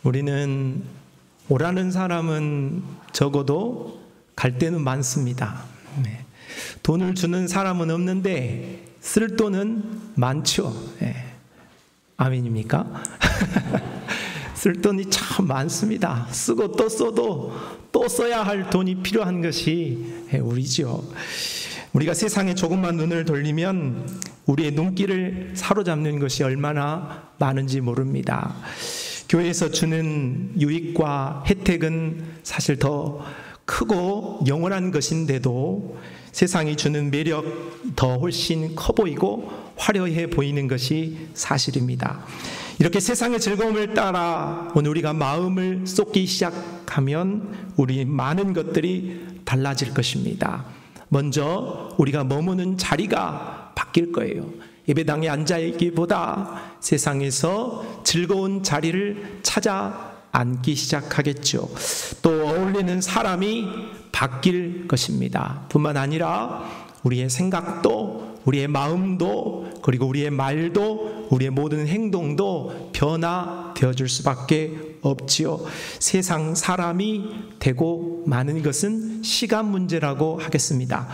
우리는 오라는 사람은 적어도 갈 데는 많습니다. 돈을 주는 사람은 없는데 쓸 돈은 많죠. 아멘입니까? 쓸 돈이 참 많습니다. 쓰고 또 써도 또 써야 할 돈이 필요한 것이 우리죠. 우리가 세상에 조금만 눈을 돌리면 우리의 눈길을 사로잡는 것이 얼마나 많은지 모릅니다. 교회에서 주는 유익과 혜택은 사실 더 크고 영원한 것인데도 세상이 주는 매력 더 훨씬 커 보이고 화려해 보이는 것이 사실입니다. 이렇게 세상의 즐거움을 따라 오늘 우리가 마음을 쏟기 시작하면 우리 많은 것들이 달라질 것입니다. 먼저 우리가 머무는 자리가 바뀔 거예요. 예배당에 앉아있기보다 세상에서 즐거운 자리를 찾아 앉기 시작하겠죠. 또 어울리는 사람이 바뀔 것입니다. 뿐만 아니라 우리의 생각도, 우리의 마음도, 그리고 우리의 말도, 우리의 모든 행동도 변화되어 줄 수밖에 없지요. 세상 사람이 되고 마는 것은 시간 문제라고 하겠습니다.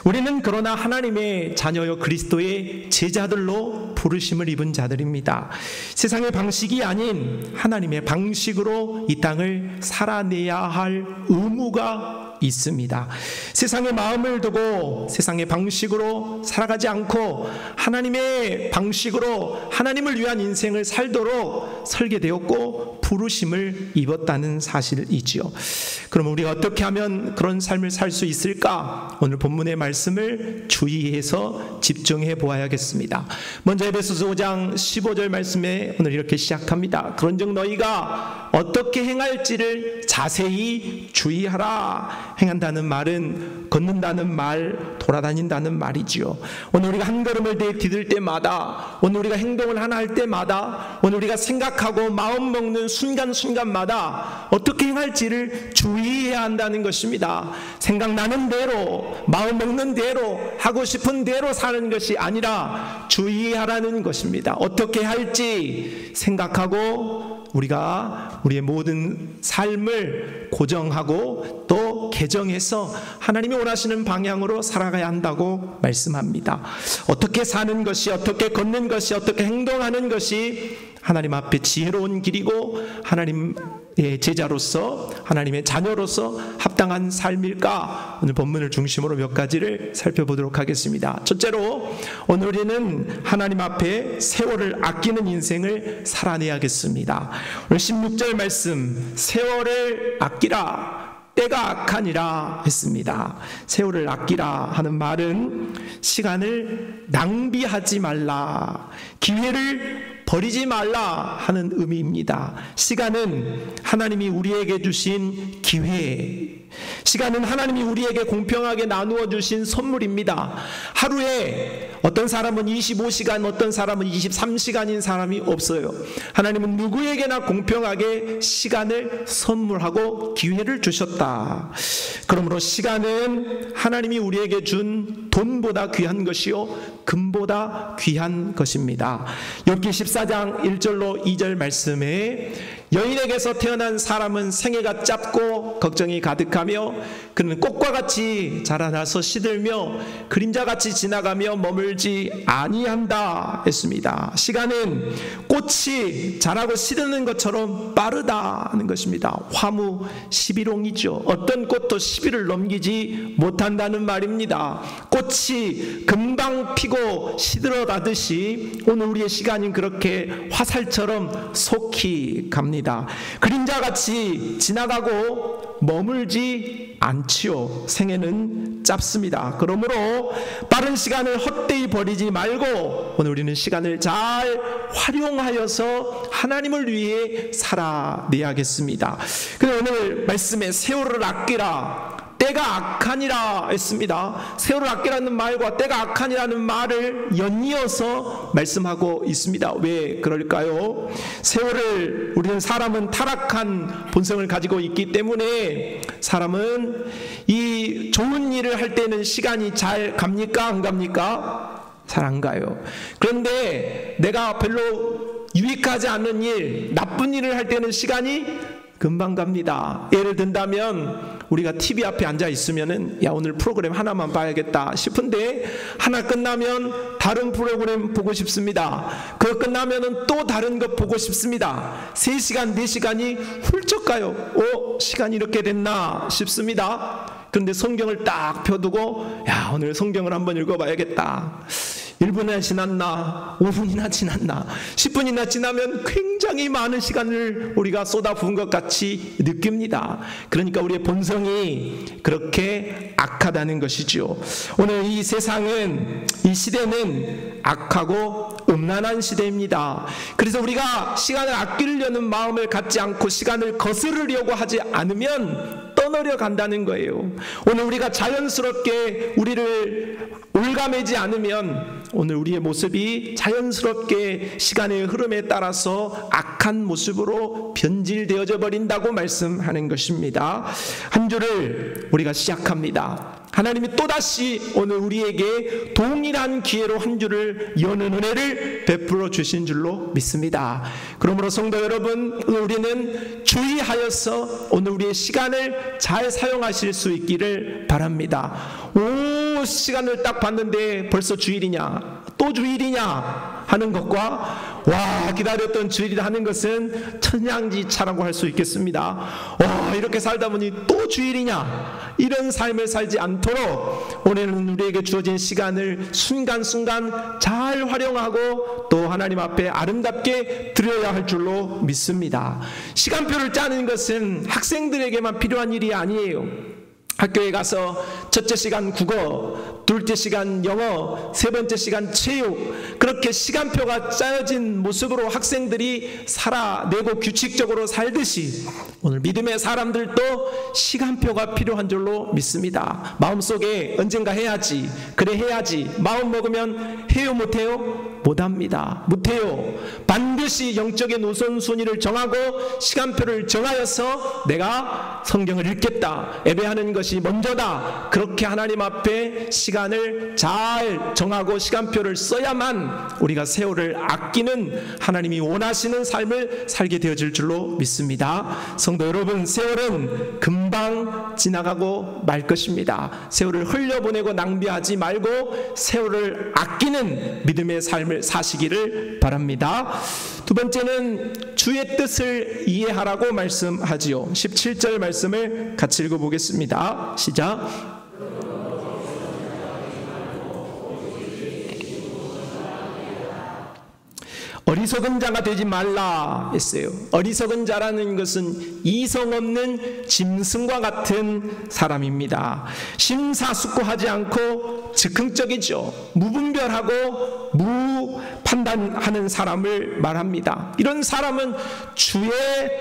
우리는 그러나 하나님의 자녀여 그리스도의 제자들로 부르심을 입은 자들입니다. 세상의 방식이 아닌 하나님의 방식으로 이 땅을 살아내야 할 의무가 있습니다. 세상의 마음을 두고 세상의 방식으로 살아가지 않고 하나님의 방식으로 하나님을 위한 인생을 살도록 설계되었고 부르심을 입었다는 사실이지요. 그럼 우리가 어떻게 하면 그런 삶을 살 수 있을까? 오늘 본문의 말씀을 주의해서 집중해 보아야겠습니다. 먼저 에베소서 5장 15절 말씀에 오늘 이렇게 시작합니다. 그런즉 너희가 어떻게 행할지를 자세히 주의하라. 행한다는 말은 걷는다는 말, 돌아다닌다는 말이지요. 오늘 우리가 한 걸음을 디딜 때마다, 오늘 우리가 행동을 하나 할 때마다, 오늘 우리가 생각하고 마음 먹는 순간순간마다 어떻게 행할지를 주의해야 한다는 것입니다. 생각나는 대로, 마음 먹는 대로, 하고 싶은 대로 사는 것이 아니라 주의하라는 것입니다. 어떻게 할지 생각하고 우리가 우리의 모든 삶을 고정하고 또 개정해서 하나님이 원하시는 방향으로 살아가야 한다고 말씀합니다. 어떻게 사는 것이, 어떻게 걷는 것이, 어떻게 행동하는 것이 하나님 앞에 지혜로운 길이고 하나님의 제자로서, 하나님의 자녀로서 합당한 삶일까? 오늘 본문을 중심으로 몇 가지를 살펴보도록 하겠습니다. 첫째로 오늘 우리는 하나님 앞에 세월을 아끼는 인생을 살아내야겠습니다. 오늘 16절 말씀, 세월을 아끼라, 때가 악하니라 했습니다. 세월을 아끼라 하는 말은 시간을 낭비하지 말라, 기회를 버리지 말라 하는 의미입니다. 시간은 하나님이 우리에게 주신 기회, 시간은 하나님이 우리에게 공평하게 나누어 주신 선물입니다. 하루에 어떤 사람은 25시간, 어떤 사람은 23시간인 사람이 없어요. 하나님은 누구에게나 공평하게 시간을 선물하고 기회를 주셨다. 그러므로 시간은 하나님이 우리에게 준 돈보다 귀한 것이요 금보다 귀한 것입니다. 욥기 14장 1절로 2절 말씀에 여인에게서 태어난 사람은 생애가 짧고 걱정이 가득하며 그는 꽃과 같이 자라나서 시들며 그림자같이 지나가며 머물지 아니한다 했습니다. 시간은 꽃이 자라고 시드는 것처럼 빠르다는 것입니다. 화무 11홍이죠. 어떤 꽃도 10일을 넘기지 못한다는 말입니다. 꽃이 금방 피고 시들어가듯이 오늘 우리의 시간은 그렇게 화살처럼 속히 갑니다. 그림자같이 지나가고 머물지 않지요. 생애는 짧습니다. 그러므로 빠른 시간을 헛되이 버리지 말고 오늘 우리는 시간을 잘 활용하여서 하나님을 위해 살아내야겠습니다. 그래서 오늘 말씀에 세월을 아끼라, 때가 악하니라 했습니다. 세월을 아끼라는 말과 때가 악하니라는 말을 연이어서 말씀하고 있습니다. 왜 그럴까요? 세월을, 우리는 사람은 타락한 본성을 가지고 있기 때문에 사람은 이 좋은 일을 할 때는 시간이 잘 갑니까? 안 갑니까? 잘 안 가요. 그런데 내가 별로 유익하지 않는 일, 나쁜 일을 할 때는 시간이 금방 갑니다. 예를 든다면 우리가 TV 앞에 앉아 있으면은 야, 오늘 프로그램 하나만 봐야겠다 싶은데 하나 끝나면 다른 프로그램 보고 싶습니다. 그거 끝나면은 또 다른 거 보고 싶습니다. 3시간, 4시간이 훌쩍 가요. 시간이 이렇게 됐나 싶습니다. 그런데 성경을 딱 펴두고 야, 오늘 성경을 한번 읽어봐야겠다. 1분이나 지났나 5분이나 지났나 10분이나 지나면 굉장히 많은 시간을 우리가 쏟아부은 것 같이 느낍니다. 그러니까 우리의 본성이 그렇게 악하다는 것이죠. 오늘 이 세상은, 이 시대는 악하고 음란한 시대입니다. 그래서 우리가 시간을 아끼려는 마음을 갖지 않고 시간을 거스르려고 하지 않으면 떠내려 간다는 거예요. 오늘 우리가 자연스럽게 우리를 올가매지 않으면 오늘 우리의 모습이 자연스럽게 시간의 흐름에 따라서 악한 모습으로 변질되어져 버린다고 말씀하는 것입니다. 한 주를 우리가 시작합니다. 하나님이 또다시 오늘 우리에게 동일한 기회로 한 주를 여는 은혜를 베풀어 주신 줄로 믿습니다. 그러므로 성도 여러분, 우리는 주의하여서 오늘 우리의 시간을 잘 사용하실 수 있기를 바랍니다. 시간을 딱 봤는데 벌써 주일이냐, 또 주일이냐 하는 것과 기다렸던 주일이다 하는 것은 천양지차라고 할 수 있겠습니다. 이렇게 살다 보니 또 주일이냐, 이런 삶을 살지 않도록 오늘은 우리에게 주어진 시간을 순간순간 잘 활용하고 또 하나님 앞에 아름답게 드려야 할 줄로 믿습니다. 시간표를 짜는 것은 학생들에게만 필요한 일이 아니에요. 학교에 가서 첫째 시간 국어, 둘째 시간 영어, 세 번째 시간 체육, 그렇게 시간표가 짜여진 모습으로 학생들이 살아내고 규칙적으로 살듯이 오늘 믿음의 사람들도 시간표가 필요한 줄로 믿습니다. 마음속에 언젠가 해야지, 그래 해야지 마음 먹으면 해요 못해요? 못합니다. 못해요. 반드시 영적인 우선순위를 정하고 시간표를 정하여서 내가 성경을 읽겠다, 예배하는 것이 먼저다, 그렇게 하나님 앞에 시간을 잘 정하고 시간표를 써야만 우리가 세월을 아끼는 하나님이 원하시는 삶을 살게 되어질 줄로 믿습니다. 성도 여러분, 세월은 금방 지나가고 말 것입니다. 세월을 흘려보내고 낭비하지 말고 세월을 아끼는 믿음의 삶을 사시기를 바랍니다. 두 번째는 주의 뜻을 이해하라고 말씀하지요. 17절 말씀을 같이 읽어보겠습니다. 시작. 어리석은 자가 되지 말라 했어요. 어리석은 자라는 것은 이성 없는 짐승과 같은 사람입니다. 심사숙고하지 않고 즉흥적이죠. 무분별하고 무판단하는 사람을 말합니다. 이런 사람은 주의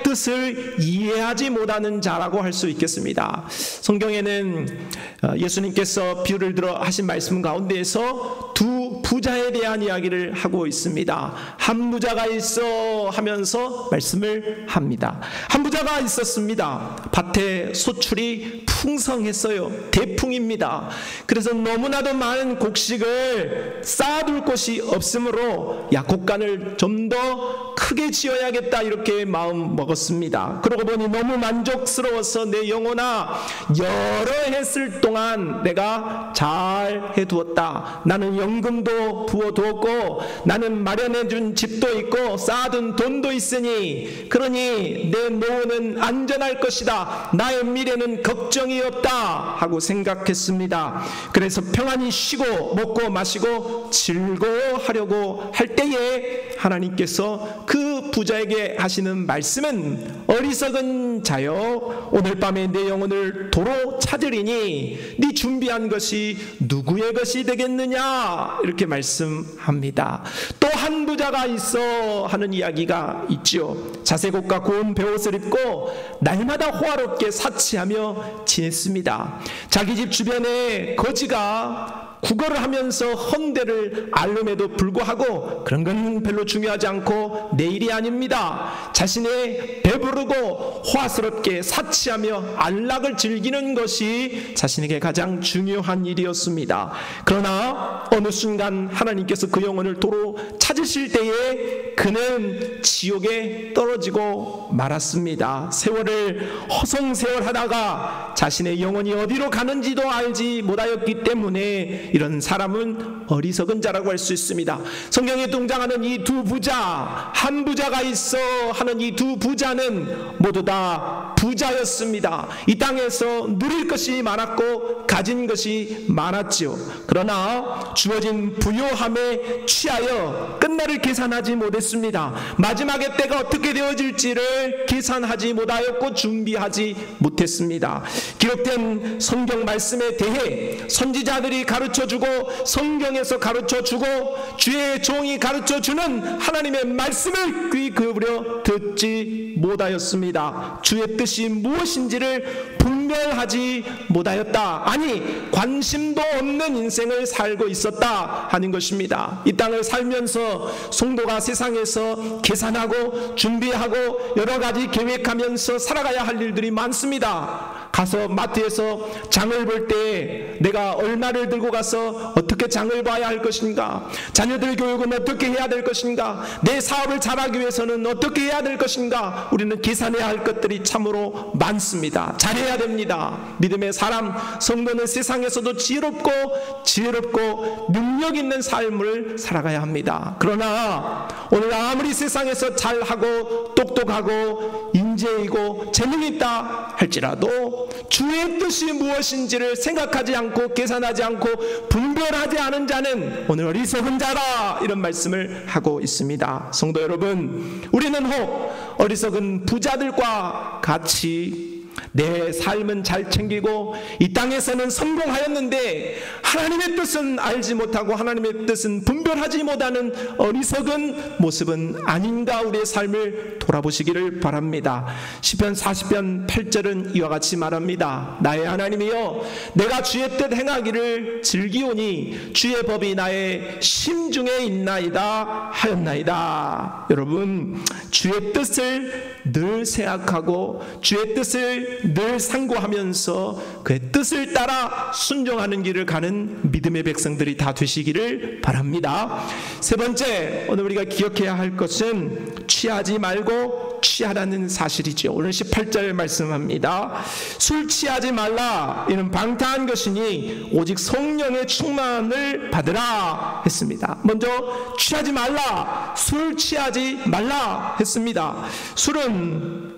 뜻을 이해하지 못하는 자라고 할 수 있겠습니다. 성경에는 예수님께서 비유를 들어 하신 말씀 가운데에서 두 부자에 대한 이야기를 하고 있습니다. 한 부자가 있어 하면서 말씀을 합니다. 한 부자가 있었습니다. 밭에 소출이 풍성했어요. 대풍입니다. 그래서 너무나도 많은 곡식을 쌓아둘 곳이 없으므로 곡간을 좀 더 크게 지어야겠다, 이렇게 마음 먹었습니다. 그러고 보니 너무 만족스러워서 내 영혼아, 여러 해쓸 동안 내가 잘 해두었다. 나는 연금도 부어두었고 나는 마련해준 집도 있고 쌓아둔 돈도 있으니 그러니 내 노후는 안전할 것이다. 나의 미래는 걱정이 없다 하고 생각했습니다. 그래서 평안히 쉬고 먹고 마시고 즐거워하려고 할 때에 하나님께서 그 부자에게 하시는 말씀은 어리석은 자여, 오늘 밤에 내 영혼을 도로 찾으리니 네 준비한 것이 누구의 것이 되겠느냐, 이렇게 말씀합니다. 또 한 부자가 있어 하는 이야기가 있죠. 자색 옷과 고운 베옷을 입고 날마다 호화롭게 사치하며 지냈습니다. 자기 집 주변에 거지가 구걸을 하면서 헌대를 앓음에도 불구하고 그런 건 별로 중요하지 않고 내 일이 아닙니다. 자신의 배부르고 호화스럽게 사치하며 안락을 즐기는 것이 자신에게 가장 중요한 일이었습니다. 그러나 어느 순간 하나님께서 그 영혼을 도로 찾으시고 찾으실 때에 그는 지옥에 떨어지고 말았습니다. 세월을 허송세월하다가 자신의 영혼이 어디로 가는지도 알지 못하였기 때문에 이런 사람은 어리석은 자라고 할 수 있습니다. 성경에 등장하는 이 두 부자, 한 부자가 있어 하는 이 두 부자는 모두 다 부자였습니다. 이 땅에서 누릴 것이 많았고 가진 것이 많았지요. 그러나 주어진 부요함에 취하여 끝날을 계산하지 못했습니다. 마지막에 때가 어떻게 되어질지를 계산하지 못하였고 준비하지 못했습니다. 기록된 성경 말씀에 대해 선지자들이 가르쳐주고 성경에서 가르쳐주고 주의 종이 가르쳐주는 하나님의 말씀을 귀 기울여 듣지 못하였습니다. 주의 뜻이 무엇인지를 분별하지 못하였다. 아니, 관심도 없는 인생을 살고 있었다 하는 것입니다. 이 땅을 살면서 성도가 세상에서 계산하고 준비하고 여러 가지 계획하면서 살아가야 할 일들이 많습니다. 가서 마트에서 장을 볼 때 내가 얼마를 들고 가서 어떻게 장을 봐야 할 것인가, 자녀들 교육은 어떻게 해야 될 것인가, 내 사업을 잘하기 위해서는 어떻게 해야 될 것인가, 우리는 계산해야 할 것들이 참으로 많습니다. 잘해야 됩니다. 믿음의 사람, 성도는 세상에서도 지혜롭고 능력 있는 삶을 살아가야 합니다. 그러나 오늘 아무리 세상에서 잘하고 똑똑하고 인재이고 재능이 있다 할지라도 주의 뜻이 무엇인지를 생각하지 않고 계산하지 않고 분별하지 않은 자는 오늘 어리석은 자라, 이런 말씀을 하고 있습니다. 성도 여러분, 우리는 혹 어리석은 부자들과 같이 내 삶은 잘 챙기고 이 땅에서는 성공하였는데 하나님의 뜻은 알지 못하고 하나님의 뜻은 분별하지 못하는 어리석은 모습은 아닌가, 우리의 삶을 돌아보시기를 바랍니다. 시편 40편 8절은 이와 같이 말합니다. 나의 하나님이여, 내가 주의 뜻 행하기를 즐기오니 주의 법이 나의 심중에 있나이다 하였나이다. 여러분, 주의 뜻을 늘 생각하고 주의 뜻을 늘 상고하면서 그의 뜻을 따라 순종하는 길을 가는 믿음의 백성들이 다 되시기를 바랍니다. 세 번째, 오늘 우리가 기억해야 할 것은 취하지 말고 취하라는 사실이죠. 오늘 18절 말씀합니다. 술 취하지 말라, 이는 방탕한 것이니 오직 성령의 충만을 받으라 했습니다. 먼저 취하지 말라, 술 취하지 말라 했습니다. 술은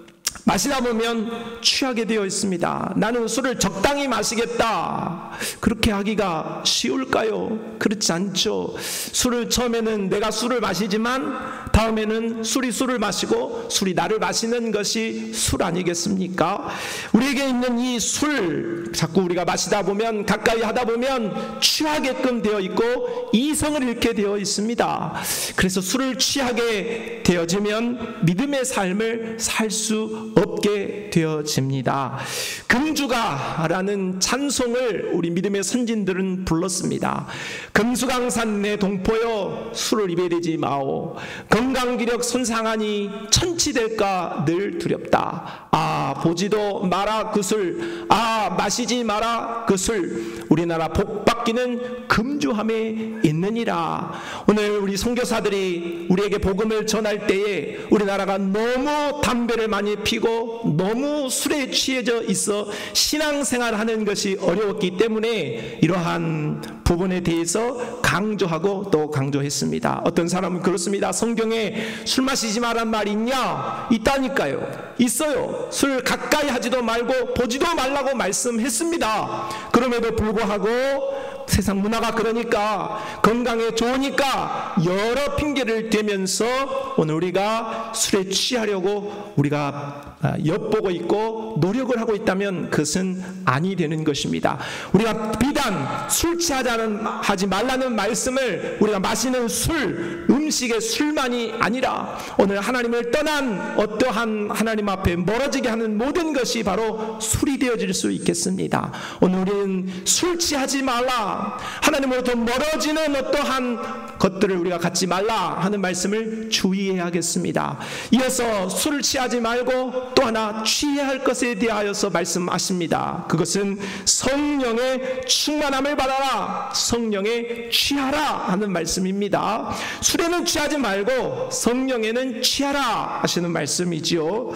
마시다 보면 취하게 되어 있습니다. 나는 술을 적당히 마시겠다, 그렇게 하기가 쉬울까요? 그렇지 않죠. 술을 처음에는 내가 술을 마시지만 다음에는 술이 술을 마시고 술이 나를 마시는 것이 술 아니겠습니까? 우리에게 있는 이 술, 자꾸 우리가 마시다 보면, 가까이 하다 보면 취하게끔 되어 있고 이성을 잃게 되어 있습니다. 그래서 술을 취하게 되어지면 믿음의 삶을 살 수 없게 되어집니다. 금주가라는 찬송을 우리 믿음의 선진들은 불렀습니다. 금수강산 내 동포여, 술을 입에 대지 마오. 건강기력 손상하니 천치될까 늘 두렵다. 아, 보지도 마라 그 술, 아, 마시지 마라 그 술. 우리나라 복받기는 금주함에 있느니라. 오늘 우리 선교사들이 우리에게 복음을 전할 때에 우리나라가 너무 담배를 많이 피고 너무 술에 취해져 있어 신앙생활하는 것이 어려웠기 때문에 이러한 부분에 대해서 강조하고 또 강조했습니다. 어떤 사람은 그렇습니다. 성경에 술 마시지 말란 말이 있냐? 있다니까요. 있어요. 술 가까이 하지도 말고 보지도 말라고 말씀했습니다. 그럼에도 불구하고 세상 문화가 그러니까, 건강에 좋으니까 여러 핑계를 대면서 오늘 우리가 술에 취하려고 우리가 엿보고 있고 노력을 하고 있다면 그것은 아니 되는 것입니다. 우리가 비단 술 취하지 말라는 말씀을 우리가 마시는 술, 음식의 술만이 아니라 오늘 하나님을 떠난 어떠한 하나님 앞에 멀어지게 하는 모든 것이 바로 술이 되어질 수 있겠습니다. 오늘 우리는 술 취하지 말라 말라. 하나님으로부터 멀어지는 어떠한 것들을 우리가 갖지 말라 하는 말씀을 주의해야겠습니다. 이어서 술을 취하지 말고 또 하나 취해야 할 것에 대하여서 말씀하십니다. 그것은 성령의 충만함을 받아라, 성령에 취하라 하는 말씀입니다. 술에는 취하지 말고 성령에는 취하라 하시는 말씀이지요.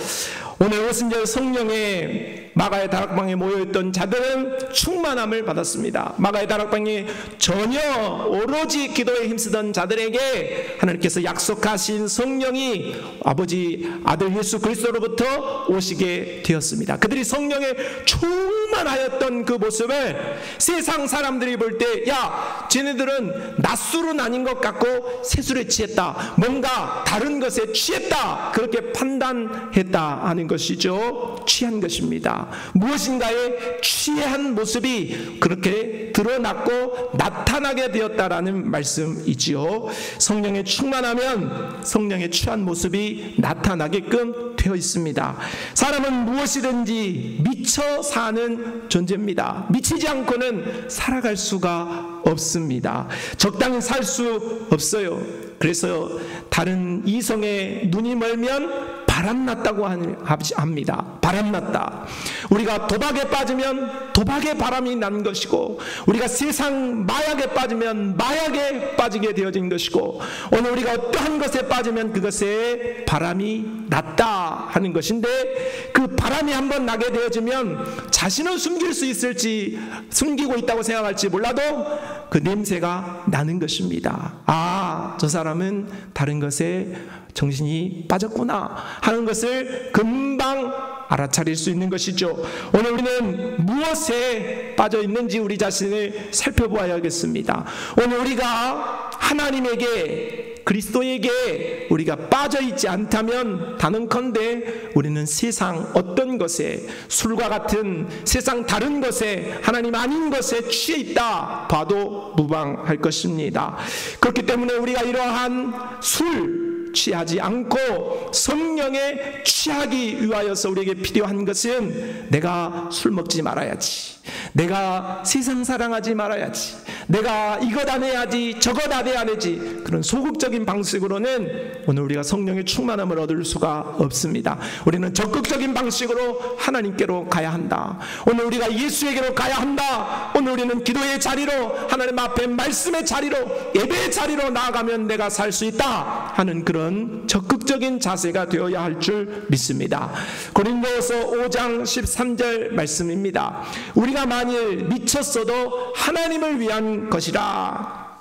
오늘 오순절 성령의 마가의 다락방에 모여있던 자들은 충만함을 받았습니다. 마가의 다락방에 전혀 오로지 기도에 힘쓰던 자들에게 하나님께서 약속하신 성령이 아버지 아들 예수 그리스도로부터 오시게 되었습니다. 그들이 성령에 충만하였던 그 모습을 세상 사람들이 볼 때, 야, 쟤네들은 낮술은 아닌 것 같고 새술에 취했다, 뭔가 다른 것에 취했다, 그렇게 판단했다 하는 것이죠. 취한 것입니다. 무엇인가에 취한 모습이 그렇게 드러났고 나타나게 되었다라는 말씀이지요. 성령에 충만하면 성령에 취한 모습이 나타나게끔 되어 있습니다. 사람은 무엇이든지 미쳐 사는 존재입니다. 미치지 않고는 살아갈 수가 없습니다. 적당히 살 수 없어요. 그래서 다른 이성의 눈이 멀면 바람났다고 합니다. 바람났다. 우리가 도박에 빠지면 도박에 바람이 난 것이고, 우리가 세상 마약에 빠지면 마약에 빠지게 되어진 것이고, 오늘 우리가 어떠한 것에 빠지면 그것에 바람이 났다 하는 것인데, 그 바람이 한번 나게 되어지면 자신을 숨길 수 있을지, 숨기고 있다고 생각할지 몰라도 그 냄새가 나는 것입니다. 아, 저 사람은 다른 것에 정신이 빠졌구나 하는 것을 금방 알아차릴 수 있는 것이죠. 오늘 우리는 무엇에 빠져 있는지 우리 자신을 살펴보아야겠습니다. 오늘 우리가 하나님에게, 그리스도에게 우리가 빠져 있지 않다면 단언컨대 우리는 세상 어떤 것에, 술과 같은 세상 다른 것에, 하나님 아닌 것에 취해 있다 봐도 무방할 것입니다. 그렇기 때문에 우리가 이러한 술 취하지 않고 성령에 취하기 위하여서 우리에게 필요한 것은, 내가 술 먹지 말아야지, 내가 세상 사랑하지 말아야지, 내가 이것 안 해야지 저것 안 해야 되지, 그런 소극적인 방식으로는 오늘 우리가 성령의 충만함을 얻을 수가 없습니다. 우리는 적극적인 방식으로 하나님께로 가야 한다. 오늘 우리가 예수에게로 가야 한다. 오늘 우리는 기도의 자리로, 하나님 앞에 말씀의 자리로, 예배의 자리로 나아가면 내가 살 수 있다 하는 그런 적극적인 자세가 되어야 할 줄 믿습니다. 고린도서 5장 13절 말씀입니다. 우리가 만일 미쳤어도 하나님을 위한 것이라.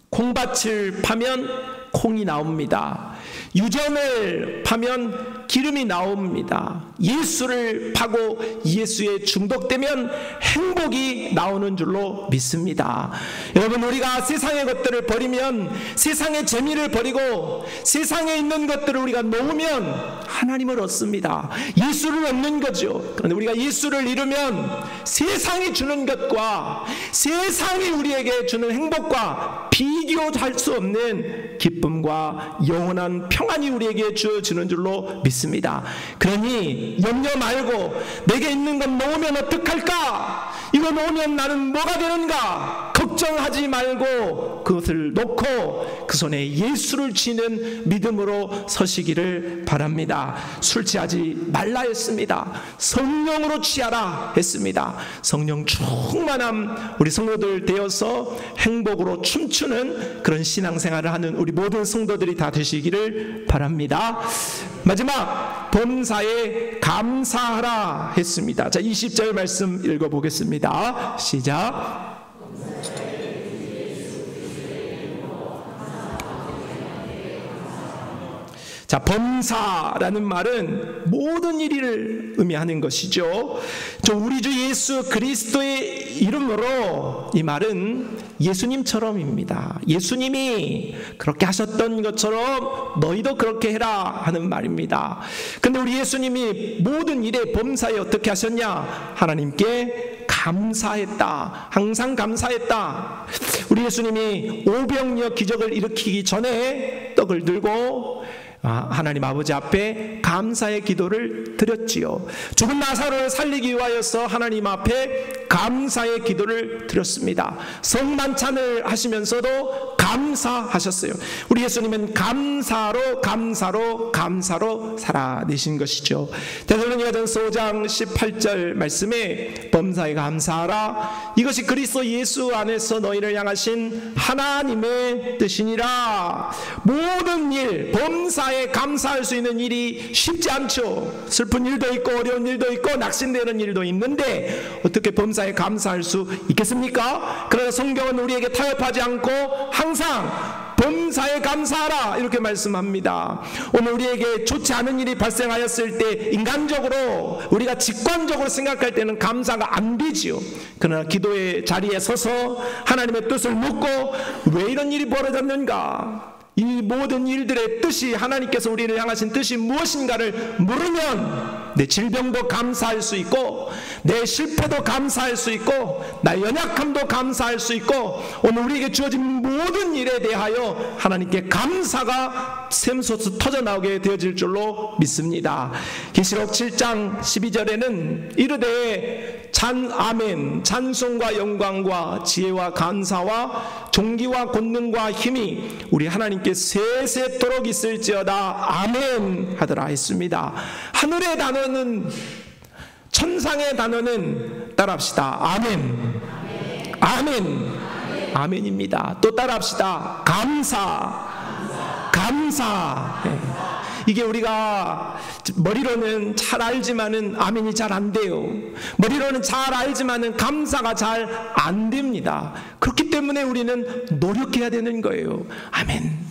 콩밭을 파면 콩이 나옵니다. 유전을 파면 기름이 나옵니다. 예수를 파고 예수에 중독되면 행복이 나오는 줄로 믿습니다. 여러분, 우리가 세상의 것들을 버리면, 세상의 재미를 버리고 세상에 있는 것들을 우리가 놓으면 하나님을 얻습니다. 예수를 얻는 거죠. 그런데 우리가 예수를 잃으면 세상이 주는 것과 세상이 우리에게 주는 행복과 비교할 수 없는 기쁨과 영원한 평안이 우리에게 주어지는 줄로 믿습니다. 그러니 염려 말고, 내게 있는 것 놓으면 어떡할까? 이거 놓으면 나는 뭐가 되는가? 걱정하지 말고 그것을 놓고 그 손에 예수를 쥐는 믿음으로 서시기를 바랍니다. 술 취하지 말라 했습니다. 성령으로 취하라 했습니다. 성령 충만함 우리 성도들 되어서 행복으로 춤추는 그런 신앙생활을 하는 우리 모든 성도들이 다 되시기를 바랍니다. 마지막, 범사에 감사하라 했습니다. 자, 20절 말씀 읽어보겠습니다. 시작. 자, 범사라는 말은 모든 일을 의미하는 것이죠. 우리 주 예수 그리스도의 이름으로 이 말은 예수님처럼입니다. 예수님이 그렇게 하셨던 것처럼 너희도 그렇게 해라 하는 말입니다. 근데 우리 예수님이 모든 일에 범사에 어떻게 하셨냐? 하나님께 감사했다. 항상 감사했다. 우리 예수님이 오병이어 기적을 일으키기 전에 떡을 들고 하나님 아버지 앞에 감사의 기도를 드렸지요. 죽은 나사로를 살리기 위하여서 하나님 앞에 감사의 기도를 드렸습니다. 성만찬을 하시면서도 감사하셨어요. 우리 예수님은 감사로 살아내신 것이죠. 데살로니가전서 5장 18절 말씀에 범사에 감사하라. 이것이 그리스도 예수 안에서 너희를 향하신 하나님의 뜻이니라. 모든 일, 범사에 감사할 수 있는 일이 쉽지 않죠. 슬픈 일도 있고 어려운 일도 있고 낙심되는 일도 있는데 어떻게 범사에 감사할 수 있겠습니까? 그러나 성경은 우리에게 타협하지 않고 항상 범사에 감사하라 이렇게 말씀합니다. 오늘 우리에게 좋지 않은 일이 발생하였을 때 인간적으로 우리가 직관적으로 생각할 때는 감사가 안 되지요. 그러나 기도의 자리에 서서 하나님의 뜻을 묻고 왜 이런 일이 벌어졌는가, 이 모든 일들의 뜻이, 하나님께서 우리를 향하신 뜻이 무엇인가를 물으면 내 질병도 감사할 수 있고 내 실패도 감사할 수 있고 나의 연약함도 감사할 수 있고 오늘 우리에게 주어진 모든 일에 대하여 하나님께 감사가 샘솟아 터져나오게 되어질 줄로 믿습니다. 계시록 7장 12절에는 이르되 아멘, 찬송과 영광과 지혜와 감사와 존귀와 권능과 힘이 우리 하나님께 세세토록 있을지어다 아멘 하더라 했습니다. 하늘의 단어는, 천상의 단어는 따라합시다. 아멘. 아멘. 아멘입니다. 또 따라합시다. 감사. 네. 이게 우리가 머리로는 잘 알지만은 아멘이 잘 안 돼요. 머리로는 잘 알지만은 감사가 잘 안 됩니다. 그렇기 때문에 우리는 노력해야 되는 거예요.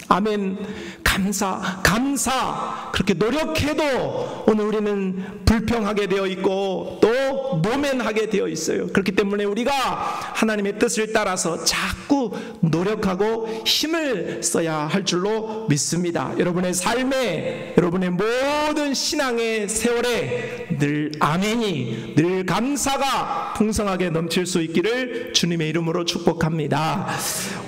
아멘, 감사. 그렇게 노력해도 오늘 우리는 불평하게 되어 있고 또 노면하게 되어 있어요. 그렇기 때문에 우리가 하나님의 뜻을 따라서 자꾸 노력하고 힘을 써야 할 줄로 믿습니다. 여러분의 삶에, 여러분의 모든 신앙의 세월에 늘 아멘이, 늘 감사가 풍성하게 넘칠 수 있기를 주님의 이름으로 축복합니다.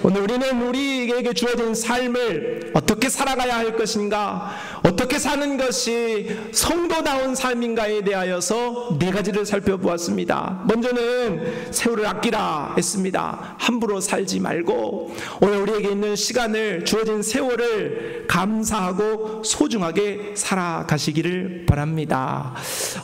오늘 우리는 우리에게 주어진 삶을 어떻게 살아가야 할 것인가, 어떻게 사는 것이 성도다운 삶인가에 대하여서 네 가지를 살펴보았습니다. 먼저는 세월을 아끼라 했습니다. 함부로 살지 말고 오늘 우리에게 있는 시간을, 주어진 세월을 감사하고 소중하게 살아가시기를 바랍니다.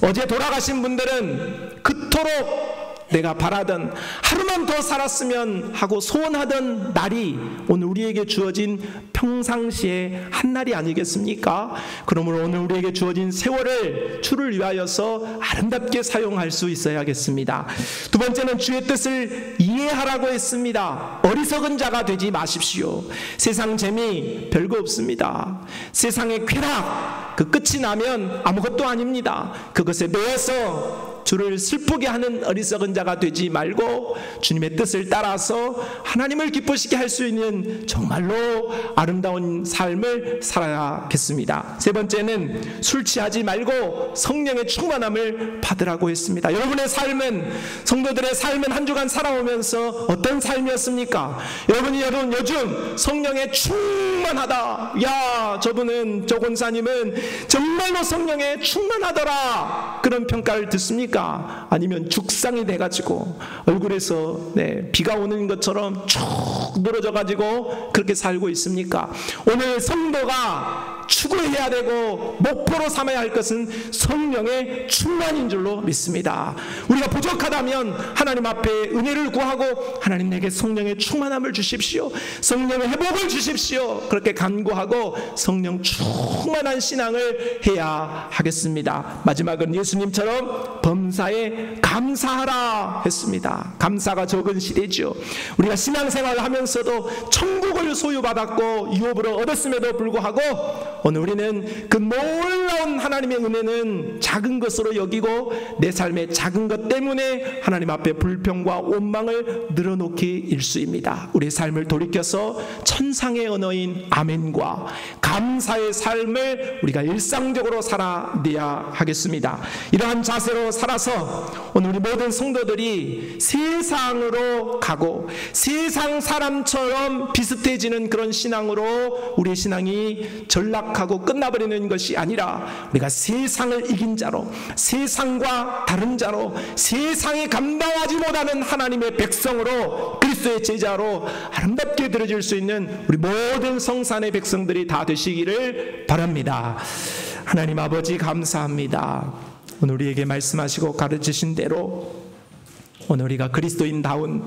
어제 돌아가신 분들은 그토록 내가 바라던 하루만 더 살았으면 하고 소원하던 날이 오늘 우리에게 주어진 평상시의 한 날이 아니겠습니까? 그러므로 오늘 우리에게 주어진 세월을 주를 위하여서 아름답게 사용할 수 있어야겠습니다. 두 번째는 주의 뜻을 이해하라고 했습니다. 어리석은 자가 되지 마십시오. 세상 재미 별거 없습니다. 세상의 쾌락, 그 끝이 나면 아무것도 아닙니다. 그것에 매여서 주를 슬프게 하는 어리석은 자가 되지 말고 주님의 뜻을 따라서 하나님을 기쁘시게 할 수 있는 정말로 아름다운 삶을 살아야겠습니다. 세 번째는 술 취하지 말고 성령의 충만함을 받으라고 했습니다. 여러분의 삶은, 성도들의 삶은 한 주간 살아오면서 어떤 삶이었습니까? 여러분 요즘 성령에 충만하다, 야 저분은, 저 권사님은 정말로 성령에 충만하더라, 그런 평가를 듣습니까? 아니면 죽상이 돼가지고 얼굴에서 비가 오는 것처럼 쭉 늘어져가지고 그렇게 살고 있습니까? 오늘 성도가 추구해야 되고 목표로 삼아야 할 것은 성령의 충만인 줄로 믿습니다. 우리가 부족하다면 하나님 앞에 은혜를 구하고 하나님 내게 성령의 충만함을 주십시오, 성령의 회복을 주십시오, 그렇게 간구하고 성령 충만한 신앙을 해야 하겠습니다. 마지막은 예수님처럼 범사에 감사하라 했습니다. 감사가 적은 시대죠. 우리가 신앙생활을 하면서도 천국을 소유받았고 유업으로 얻었음에도 불구하고 오늘 우리는 그 놀라운 하나님의 은혜는 작은 것으로 여기고 내 삶의 작은 것 때문에 하나님 앞에 불평과 원망을 늘어놓기 일쑤입니다. 우리의 삶을 돌이켜서 천상의 언어인 아멘과 감사의 삶을 우리가 일상적으로 살아내야 하겠습니다. 이러한 자세로 살아서 오늘 우리 모든 성도들이 세상으로 가고 세상 사람처럼 비슷해지는 그런 신앙으로 우리의 신앙이 전락 안락하고 끝나버리는 것이 아니라 우리가 세상을 이긴 자로, 세상과 다른 자로, 세상에 감당하지 못하는 하나님의 백성으로, 그리스도의 제자로 아름답게 들어질 수 있는 우리 모든 성산의 백성들이 다 되시기를 바랍니다. 하나님 아버지 감사합니다. 오늘 우리에게 말씀하시고 가르치신 대로 오늘 우리가 그리스도인다운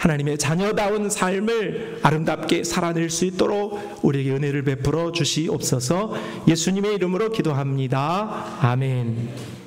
하나님의 자녀다운 삶을 아름답게 살아낼 수 있도록 우리에게 은혜를 베풀어 주시옵소서. 예수님의 이름으로 기도합니다. 아멘.